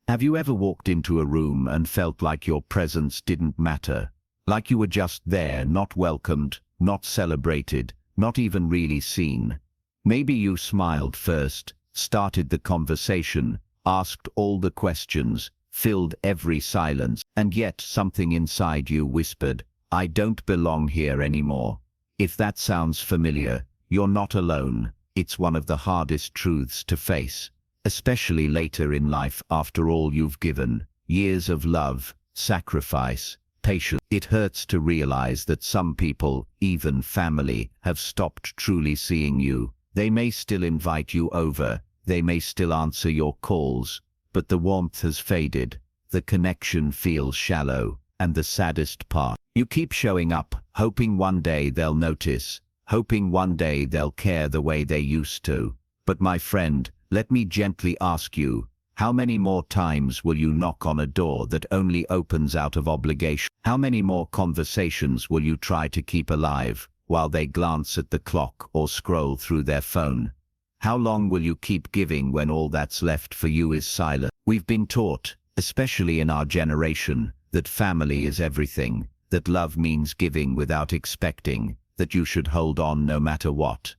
Have you ever walked into a room and felt like your presence didn't matter? Like you were just there, not welcomed, not celebrated, not even really seen? Maybe you smiled first, started the conversation, asked all the questions, filled every silence, and yet something inside you whispered, "I don't belong here anymore." If that sounds familiar, you're not alone. It's one of the hardest truths to face, especially later in life after all you've given, years of love, sacrifice, patience. It hurts to realize that some people, even family, have stopped truly seeing you. They may still invite you over, they may still answer your calls, but the warmth has faded, the connection feels shallow, and the saddest part, you keep showing up, hoping one day they'll notice, hoping one day they'll care the way they used to. But my friend, let me gently ask you, how many more times will you knock on a door that only opens out of obligation? How many more conversations will you try to keep alive while they glance at the clock or scroll through their phone? How long will you keep giving when all that's left for you is silence? We've been taught, especially in our generation, that family is everything, that love means giving without expecting, that you should hold on no matter what.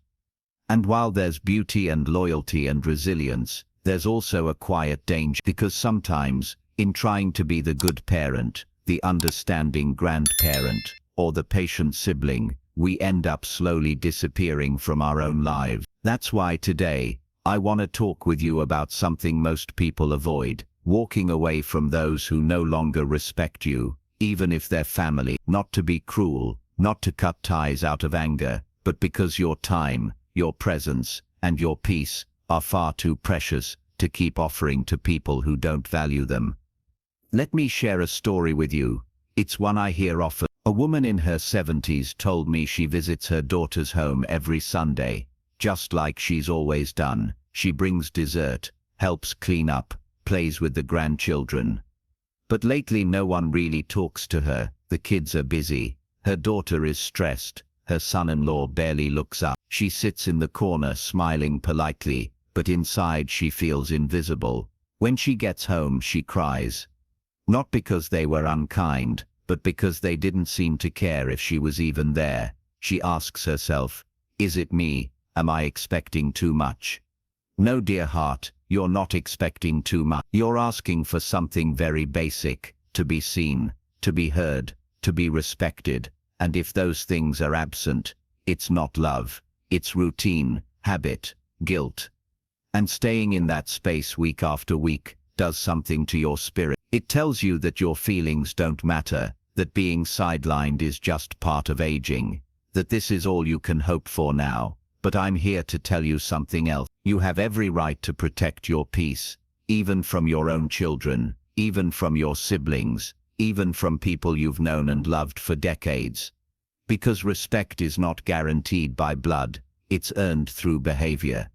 And while there's beauty and loyalty and resilience, there's also a quiet danger, because sometimes, in trying to be the good parent, the understanding grandparent, or the patient sibling, we end up slowly disappearing from our own lives. That's why today, I want to talk with you about something most people avoid: walking away from those who no longer respect you, even if they're family. Not to be cruel, not to cut ties out of anger, but because your time, your presence, and your peace are far too precious to keep offering to people who don't value them. Let me share a story with you. It's one I hear often. A woman in her 70s told me she visits her daughter's home every Sunday, just like she's always done. She brings dessert, helps clean up, plays with the grandchildren. But lately no one really talks to her. The kids are busy. Her daughter is stressed. Her son-in-law barely looks up. She sits in the corner smiling politely, but inside she feels invisible. When she gets home, she cries. Not because they were unkind, but because they didn't seem to care if she was even there. She asks herself, is it me? Am I expecting too much? No, dear heart, you're not expecting too much. You're asking for something very basic: to be seen, to be heard, to be respected. And if those things are absent, it's not love. It's routine, habit, guilt. And staying in that space week after week does something to your spirit. It tells you that your feelings don't matter, that being sidelined is just part of aging, that this is all you can hope for now. But I'm here to tell you something else. You have every right to protect your peace, even from your own children, even from your siblings, even from people you've known and loved for decades. Because respect is not guaranteed by blood, it's earned through behavior.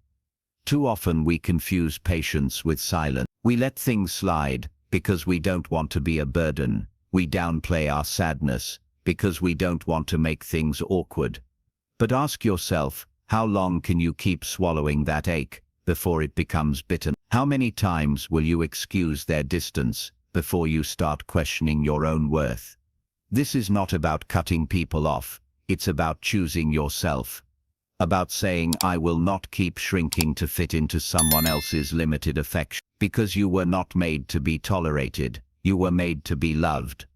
Too often we confuse patience with silence. We let things slide because we don't want to be a burden. We downplay our sadness because we don't want to make things awkward. But ask yourself, how long can you keep swallowing that ache before it becomes bitter? How many times will you excuse their distance before you start questioning your own worth? This is not about cutting people off. It's about choosing yourself. About saying, I will not keep shrinking to fit into someone else's limited affection. Because you were not made to be tolerated. You were made to be loved.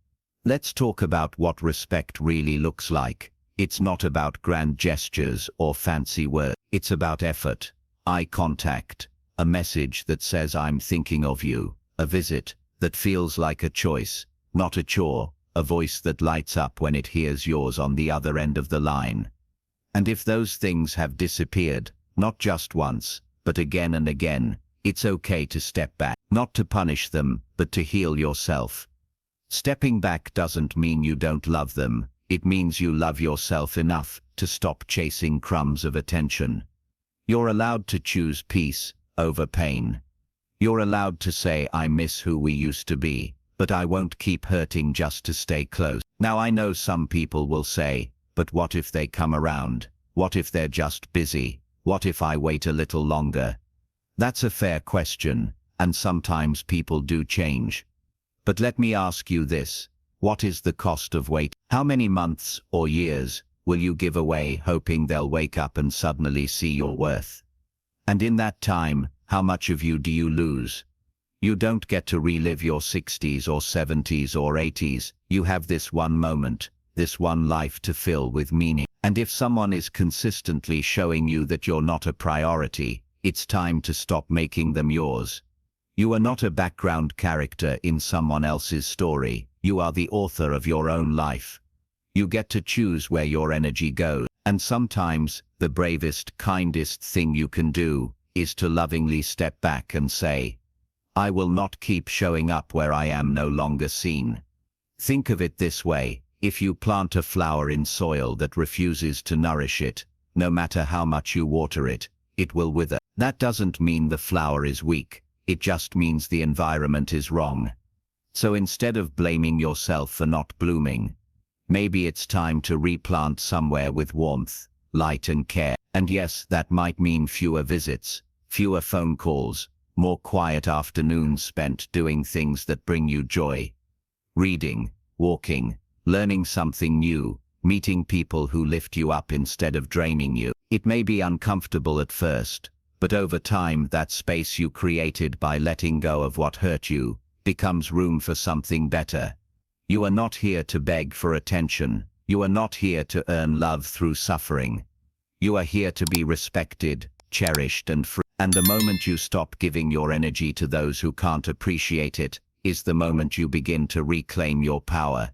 Let's talk about what respect really looks like. It's not about grand gestures or fancy words. It's about effort, eye contact, a message that says I'm thinking of you, a visit that feels like a choice, not a chore, a voice that lights up when it hears yours on the other end of the line. And if those things have disappeared, not just once, but again and again, it's okay to step back, not to punish them, but to heal yourself. Stepping back doesn't mean you don't love them. It means you love yourself enough to stop chasing crumbs of attention. You're allowed to choose peace over pain. You're allowed to say, I miss who we used to be, but I won't keep hurting just to stay close. Now I know some people will say, but what if they come around? What if they're just busy? What if I wait a little longer? That's a fair question, and sometimes people do change. But let me ask you this, what is the cost of waiting? How many months or years will you give away hoping they'll wake up and suddenly see your worth? And in that time, how much of you do you lose? You don't get to relive your 60s or 70s or 80s, you have this one moment, this one life to fill with meaning. And if someone is consistently showing you that you're not a priority, it's time to stop making them yours. You are not a background character in someone else's story, you are the author of your own life. You get to choose where your energy goes. And sometimes, the bravest, kindest thing you can do is to lovingly step back and say, I will not keep showing up where I am no longer seen. Think of it this way, if you plant a flower in soil that refuses to nourish it, no matter how much you water it, it will wither. That doesn't mean the flower is weak, it just means the environment is wrong. So instead of blaming yourself for not blooming, maybe it's time to replant somewhere with warmth, light and care. And yes, that might mean fewer visits, fewer phone calls, more quiet afternoons spent doing things that bring you joy. Reading, walking, learning something new, meeting people who lift you up instead of draining you. It may be uncomfortable at first, but over time that space you created by letting go of what hurt you becomes room for something better. You are not here to beg for attention. You are not here to earn love through suffering. You are here to be respected, cherished and free. And the moment you stop giving your energy to those who can't appreciate it, is the moment you begin to reclaim your power.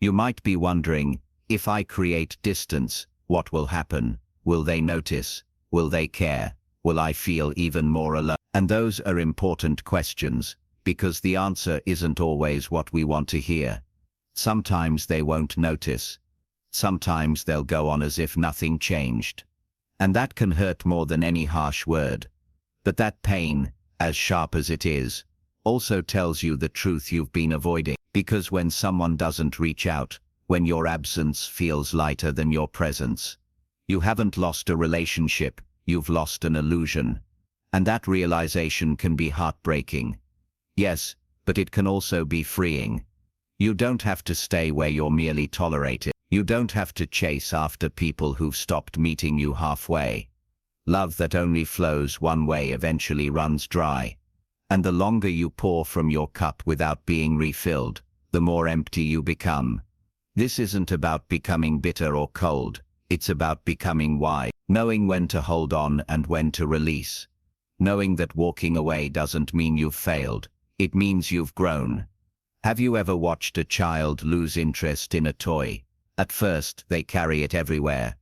You might be wondering, if I create distance, what will happen? Will they notice? Will they care? Will I feel even more alone? And those are important questions, because the answer isn't always what we want to hear. Sometimes they won't notice. Sometimes they'll go on as if nothing changed. And that can hurt more than any harsh word. But that pain, as sharp as it is, also tells you the truth you've been avoiding. Because when someone doesn't reach out, when your absence feels lighter than your presence, you haven't lost a relationship, you've lost an illusion. And that realization can be heartbreaking. Yes, but it can also be freeing. You don't have to stay where you're merely tolerated. You don't have to chase after people who've stopped meeting you halfway. Love that only flows one way eventually runs dry. And the longer you pour from your cup without being refilled, the more empty you become. This isn't about becoming bitter or cold, it's about becoming wise. Knowing when to hold on and when to release. Knowing that walking away doesn't mean you've failed, it means you've grown. Have you ever watched a child lose interest in a toy? At first, they carry it everywhere.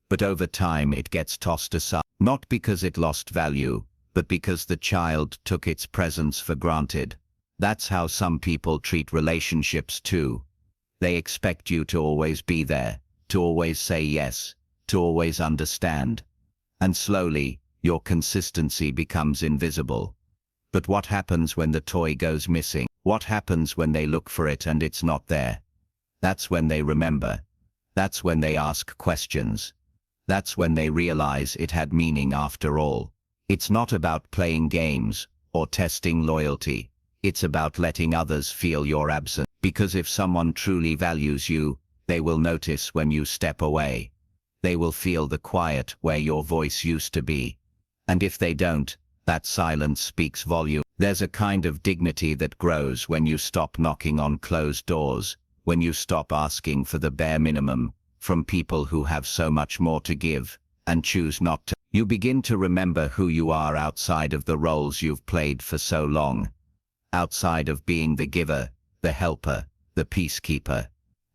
But over time it gets tossed aside. Not because it lost value, but because the child took its presence for granted. That's how some people treat relationships too. They expect you to always be there, to always say yes, to always understand. And slowly, your consistency becomes invisible. But what happens when the toy goes missing? What happens when they look for it and it's not there? That's when they remember. That's when they ask questions. That's when they realize it had meaning after all. It's not about playing games or testing loyalty. It's about letting others feel your absence. Because if someone truly values you, they will notice when you step away. They will feel the quiet where your voice used to be. And if they don't, that silence speaks volume. There's a kind of dignity that grows when you stop knocking on closed doors, when you stop asking for the bare minimum from people who have so much more to give, and choose not to. You begin to remember who you are outside of the roles you've played for so long. Outside of being the giver, the helper, the peacekeeper.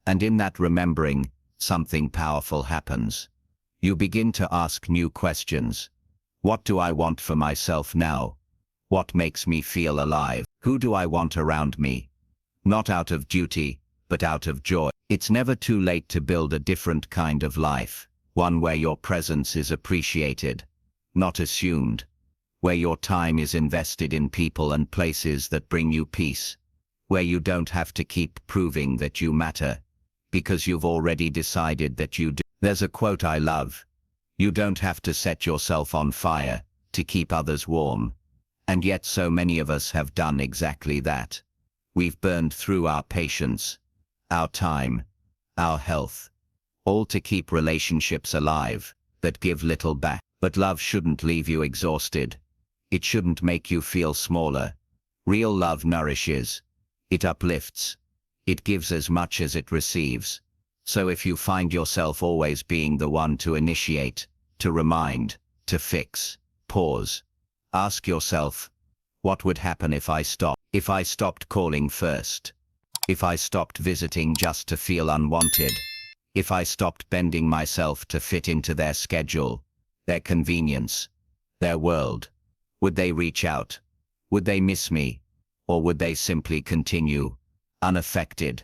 And in that remembering, something powerful happens. You begin to ask new questions. What do I want for myself now? What makes me feel alive? Who do I want around me? Not out of duty, but out of joy. It's never too late to build a different kind of life, one where your presence is appreciated, not assumed, where your time is invested in people and places that bring you peace, where you don't have to keep proving that you matter, because you've already decided that you do. There's a quote I love. You don't have to set yourself on fire to keep others warm. And yet so many of us have done exactly that. We've burned through our patience, our time, our health, all to keep relationships alive that give little back. But love shouldn't leave you exhausted. It shouldn't make you feel smaller. Real love nourishes. It uplifts. It gives as much as it receives. So if you find yourself always being the one to initiate, to remind, to fix, pause. Ask yourself, what would happen if I stopped? If I stopped calling first? If I stopped visiting just to feel unwanted? If I stopped bending myself to fit into their schedule, their convenience, their world? Would they reach out? Would they miss me? Or would they simply continue, unaffected?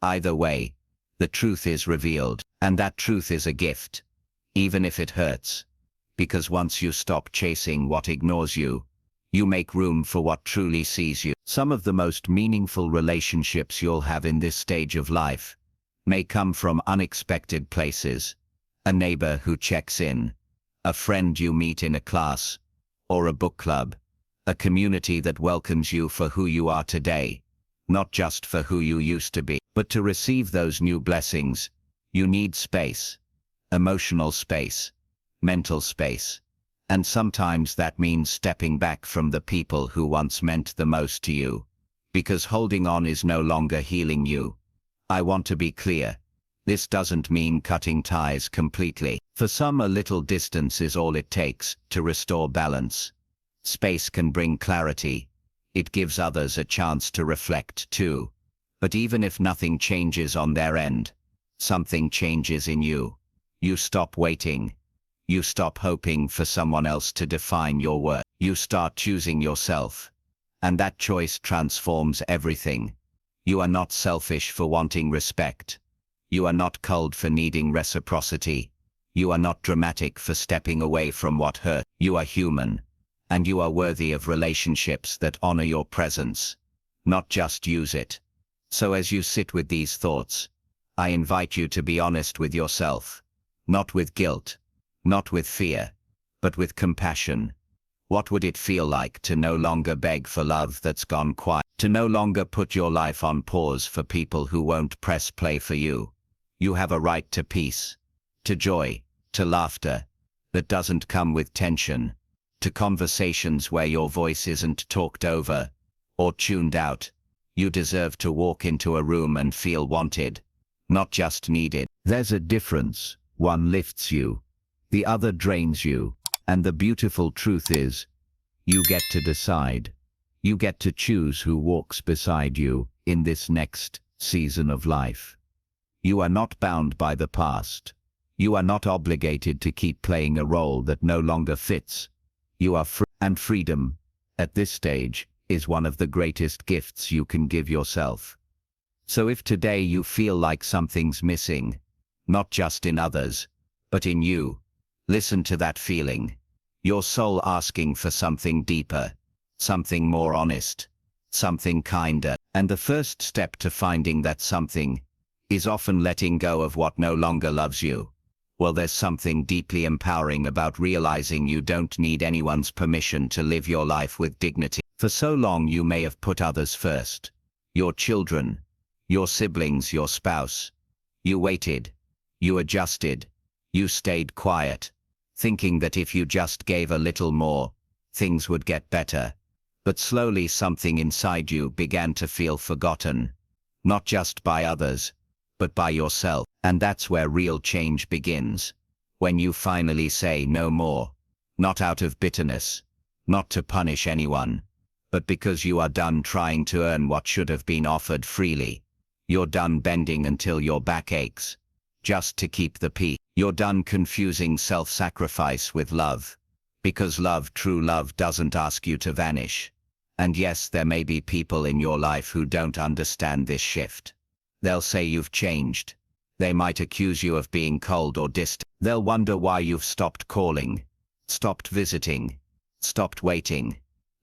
Either way, the truth is revealed, and that truth is a gift, even if it hurts. Because once you stop chasing what ignores you, you make room for what truly sees you. Some of the most meaningful relationships you'll have in this stage of life may come from unexpected places. A neighbor who checks in, a friend you meet in a class, or a book club, a community that welcomes you for who you are today, not just for who you used to be. But to receive those new blessings, you need space, emotional space, mental space. And sometimes that means stepping back from the people who once meant the most to you, because holding on is no longer healing you. I want to be clear. This doesn't mean cutting ties completely. For some, a little distance is all it takes to restore balance. Space can bring clarity. It gives others a chance to reflect too. But even if nothing changes on their end, something changes in you. You stop waiting. You stop hoping for someone else to define your worth. You start choosing yourself. And that choice transforms everything. You are not selfish for wanting respect. You are not cold for needing reciprocity. You are not dramatic for stepping away from what hurt. You are human. And you are worthy of relationships that honor your presence, not just use it. So as you sit with these thoughts, I invite you to be honest with yourself. Not with guilt, not with fear, but with compassion. What would it feel like to no longer beg for love that's gone quiet? To no longer put your life on pause for people who won't press play for you? You have a right to peace, to joy, to laughter that doesn't come with tension, to conversations where your voice isn't talked over or tuned out. You deserve to walk into a room and feel wanted, not just needed. There's a difference. One lifts you, the other drains you. And the beautiful truth is, you get to decide. You get to choose who walks beside you in this next season of life. You are not bound by the past. You are not obligated to keep playing a role that no longer fits. You are free, and freedom, at this stage, is one of the greatest gifts you can give yourself. So if today you feel like something's missing, not just in others, but in you, listen to that feeling. Your soul asking for something deeper, something more honest, something kinder. And the first step to finding that something is often letting go of what no longer loves you. Well, there's something deeply empowering about realizing you don't need anyone's permission to live your life with dignity. For so long you may have put others first. Your children, your siblings, your spouse. You waited. You adjusted. You stayed quiet, thinking that if you just gave a little more, things would get better. But slowly something inside you began to feel forgotten. Not just by others, but by yourself. And that's where real change begins. When you finally say no more. Not out of bitterness. Not to punish anyone. But because you are done trying to earn what should have been offered freely. You're done bending until your back aches, just to keep the peace. You're done confusing self-sacrifice with love. Because love, true love, doesn't ask you to vanish. And yes, there may be people in your life who don't understand this shift. They'll say you've changed. They might accuse you of being cold or distant. They'll wonder why you've stopped calling, stopped visiting, stopped waiting.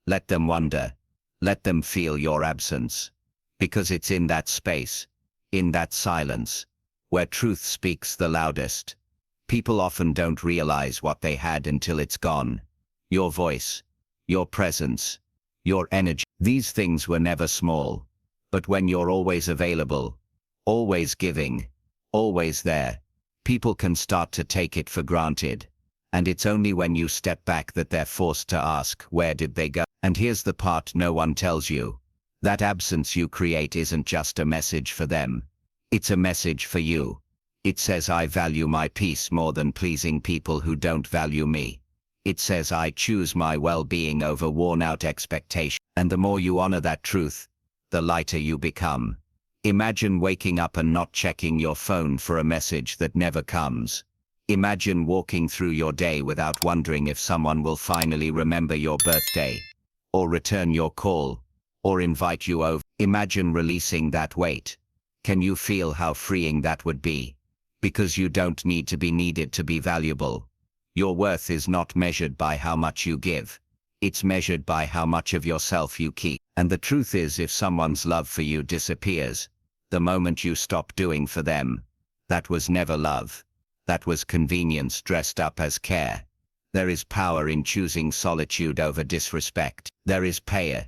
Let them wonder. Let them feel your absence. Because it's in that space, in that silence, where truth speaks the loudest. People often don't realize what they had until it's gone. Your voice, your presence, your energy. These things were never small. But when you're always available, always giving, always there, people can start to take it for granted. And it's only when you step back that they're forced to ask, where did they go? And here's the part no one tells you. That absence you create isn't just a message for them. It's a message for you. It says I value my peace more than pleasing people who don't value me. It says I choose my well-being over worn-out expectation. And the more you honor that truth, the lighter you become. Imagine waking up and not checking your phone for a message that never comes. Imagine walking through your day without wondering if someone will finally remember your birthday, or return your call, or invite you over. Imagine releasing that weight. Can you feel how freeing that would be? Because you don't need to be needed to be valuable. Your worth is not measured by how much you give. It's measured by how much of yourself you keep. And the truth is, if someone's love for you disappears, the moment you stop doing for them, that was never love. That was convenience dressed up as care. There is power in choosing solitude over disrespect. There is power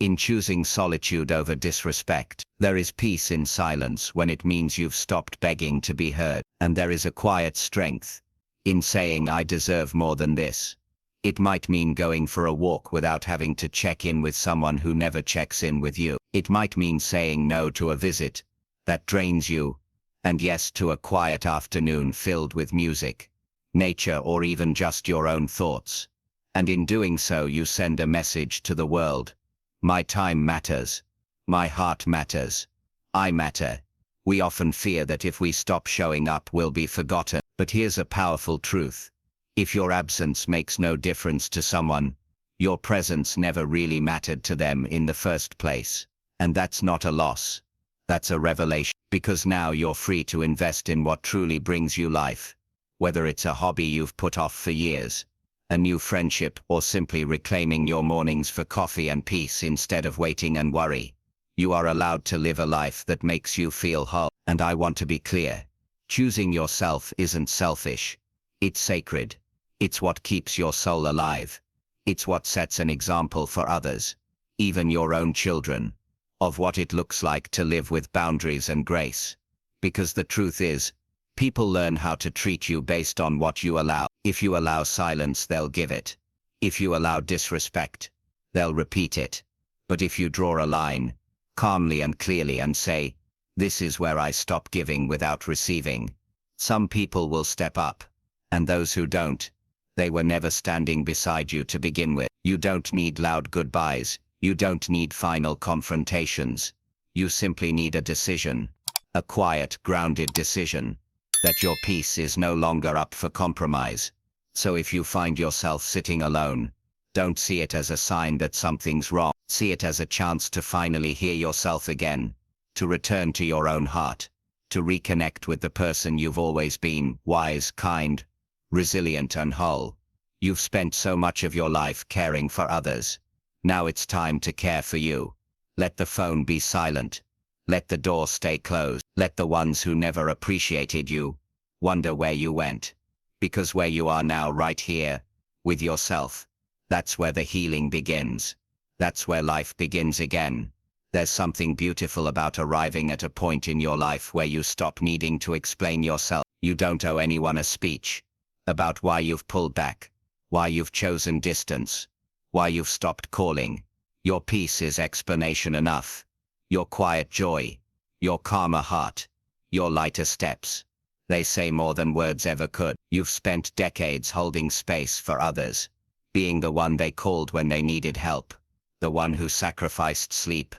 in choosing solitude over disrespect. There is peace in silence when it means you've stopped begging to be heard. And there is a quiet strength in saying I deserve more than this. It might mean going for a walk without having to check in with someone who never checks in with you. It might mean saying no to a visit that drains you, and yes to a quiet afternoon filled with music, nature, or even just your own thoughts. And in doing so, you send a message to the world. My time matters. My heart matters. I matter. We often fear that if we stop showing up, we'll be forgotten. But here's a powerful truth. If your absence makes no difference to someone, your presence never really mattered to them in the first place. And that's not a loss. That's a revelation. Because now you're free to invest in what truly brings you life. Whether it's a hobby you've put off for years, a new friendship, or simply reclaiming your mornings for coffee and peace instead of waiting and worry. You are allowed to live a life that makes you feel whole. And I want to be clear. Choosing yourself isn't selfish. It's sacred. It's what keeps your soul alive. It's what sets an example for others, even your own children, of what it looks like to live with boundaries and grace. Because the truth is, people learn how to treat you based on what you allow. If you allow silence, they'll give it. If you allow disrespect, they'll repeat it. But if you draw a line, calmly and clearly, and say, this is where I stop giving without receiving, some people will step up. And those who don't, they were never standing beside you to begin with. You don't need loud goodbyes. You don't need final confrontations. You simply need a decision. A quiet, grounded decision. That your peace is no longer up for compromise. So if you find yourself sitting alone, don't see it as a sign that something's wrong. See it as a chance to finally hear yourself again. To return to your own heart. To reconnect with the person you've always been, wise, kind, resilient, and whole. You've spent so much of your life caring for others. Now it's time to care for you. Let the phone be silent. Let the door stay closed. Let the ones who never appreciated you wonder where you went. Because where you are now, right here, with yourself, that's where the healing begins. That's where life begins again. There's something beautiful about arriving at a point in your life where you stop needing to explain yourself. You don't owe anyone a speech about why you've pulled back, why you've chosen distance, why you've stopped calling. Your peace is explanation enough. Your quiet joy, your calmer heart, your lighter steps. They say more than words ever could. You've spent decades holding space for others, being the one they called when they needed help, the one who sacrificed sleep,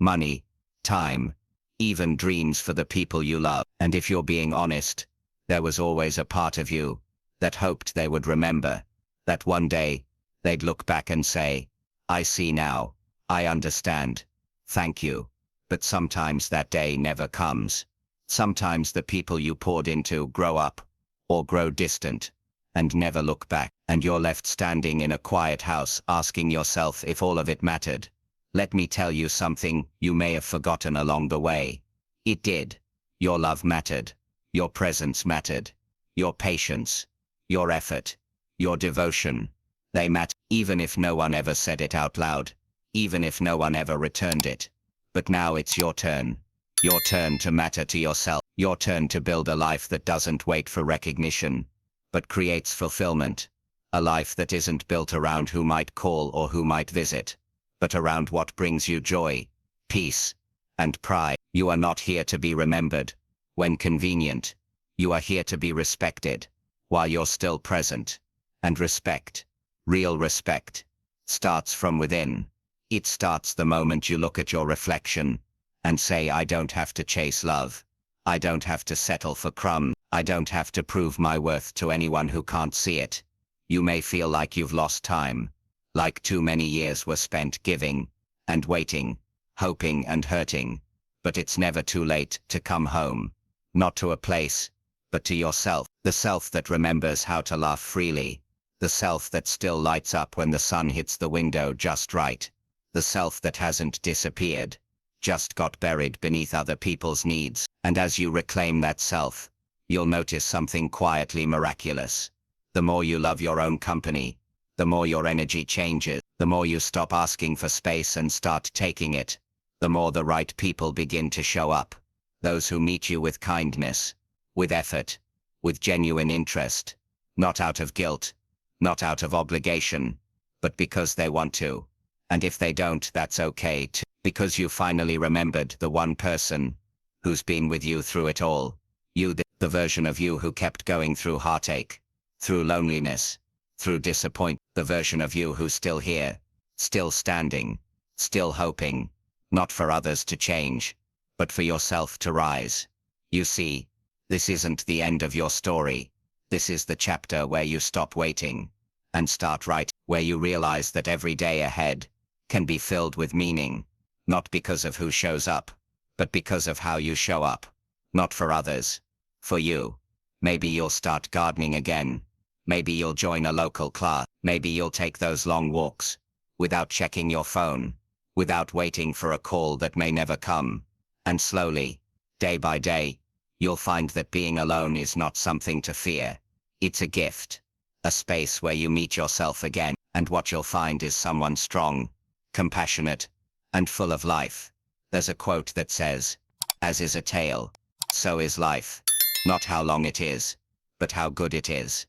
money, time, even dreams for the people you love. And if you're being honest, there was always a part of you that hoped they would remember, that one day they'd look back and say, I see now, I understand, thank you. But sometimes that day never comes. Sometimes the people you poured into grow up, or grow distant, and never look back, and you're left standing in a quiet house asking yourself if all of it mattered. Let me tell you something you may have forgotten along the way. It did. Your love mattered. Your presence mattered. Your patience. Your effort. Your devotion. They matter, even if no one ever said it out loud, even if no one ever returned it. But now it's your turn. Your turn to matter to yourself. Your turn to build a life that doesn't wait for recognition, but creates fulfillment. A life that isn't built around who might call or who might visit, but around what brings you joy, peace, and pride. You are not here to be remembered when convenient. You are here to be respected while you're still present. And respect, real respect, starts from within. It starts the moment you look at your reflection and say, I don't have to chase love. I don't have to settle for crumbs. I don't have to prove my worth to anyone who can't see it. You may feel like you've lost time, like too many years were spent giving and waiting, hoping and hurting. But it's never too late to come home. Not to a place, but to yourself. The self that remembers how to laugh freely. The self that still lights up when the sun hits the window just right. The self that hasn't disappeared, just got buried beneath other people's needs. And as you reclaim that self, you'll notice something quietly miraculous. The more you love your own company, the more your energy changes. The more you stop asking for space and start taking it, the more the right people begin to show up. Those who meet you with kindness, with effort, with genuine interest, not out of guilt, not out of obligation, but because they want to. And if they don't, that's okay too, because you finally remembered the one person who's been with you through it all. You, the version of you who kept going through heartache, through loneliness, through disappointment. The version of you who's still here, still standing, still hoping, not for others to change, but for yourself to rise. You see, this isn't the end of your story. This is the chapter where you stop waiting and start writing, where you realize that every day ahead can be filled with meaning, not because of who shows up, but because of how you show up. Not for others, for you. Maybe you'll start gardening again. Maybe you'll join a local class. Maybe you'll take those long walks without checking your phone, without waiting for a call that may never come. And slowly, day by day, you'll find that being alone is not something to fear. It's a gift, a space where you meet yourself again. And what you'll find is someone strong, compassionate, and full of life. There's a quote that says, as is a tale, so is life. Not how long it is, but how good it is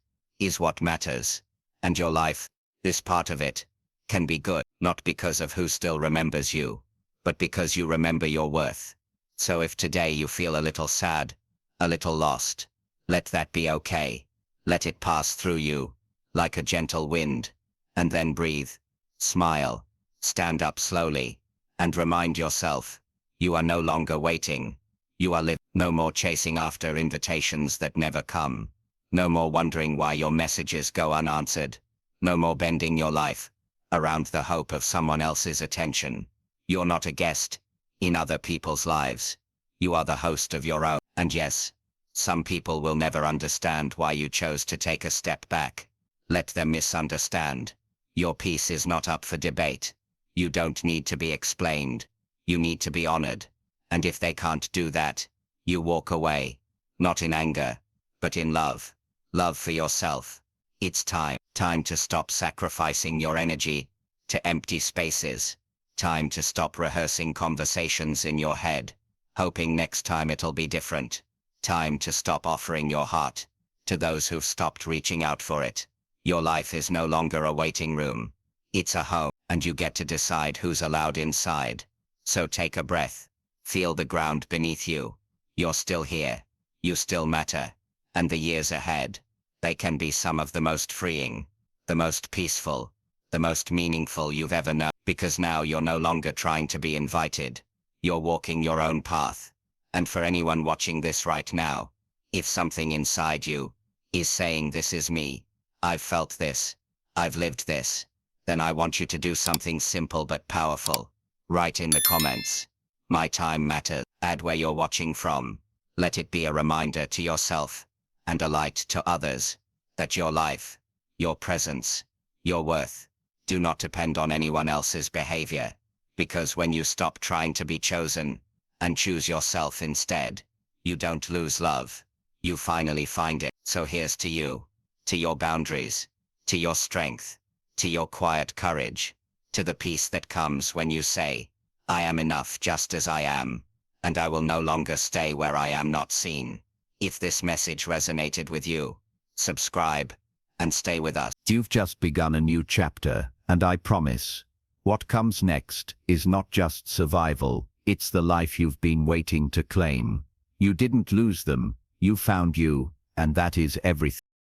what matters. And your life, this part of it, can be good, not because of who still remembers you, but because you remember your worth. So if today you feel a little sad, a little lost, let that be okay. Let it pass through you, like a gentle wind, and then breathe, smile, stand up slowly, and remind yourself, you are no longer waiting. You are living. No more chasing after invitations that never come. No more wondering why your messages go unanswered. No more bending your life around the hope of someone else's attention. You're not a guest in other people's lives. You are the host of your own. And yes, some people will never understand why you chose to take a step back. Let them misunderstand. Your peace is not up for debate. You don't need to be explained. You need to be honored. And if they can't do that, you walk away. Not in anger, but in love. Love for yourself. It's time to stop sacrificing your energy to empty spaces. Time to stop rehearsing conversations in your head, hoping next time it'll be different. Time to stop offering your heart to those who've stopped reaching out for it. Your life is no longer a waiting room. It's a home, and you get to decide who's allowed inside. So take a breath. Feel the ground beneath you. You're still here. You still matter. And the years ahead, they can be some of the most freeing, the most peaceful, the most meaningful you've ever known. Because now you're no longer trying to be invited. You're walking your own path. And for anyone watching this right now, if something inside you is saying, this is me, I've felt this, I've lived this, then I want you to do something simple but powerful. Write in the comments, my time matters. Add where you're watching from. Let it be a reminder to yourself, and a light to others, that your life, your presence, your worth, do not depend on anyone else's behavior. Because when you stop trying to be chosen, and choose yourself instead, you don't lose love. You finally find it. So here's to you, to your boundaries, to your strength, to your quiet courage, to the peace that comes when you say, I am enough just as I am, and I will no longer stay where I am not seen. If this message resonated with you, subscribe and stay with us. You've just begun a new chapter, and I promise, what comes next is not just survival, it's the life you've been waiting to claim. You didn't lose them, you found you, and that is everything.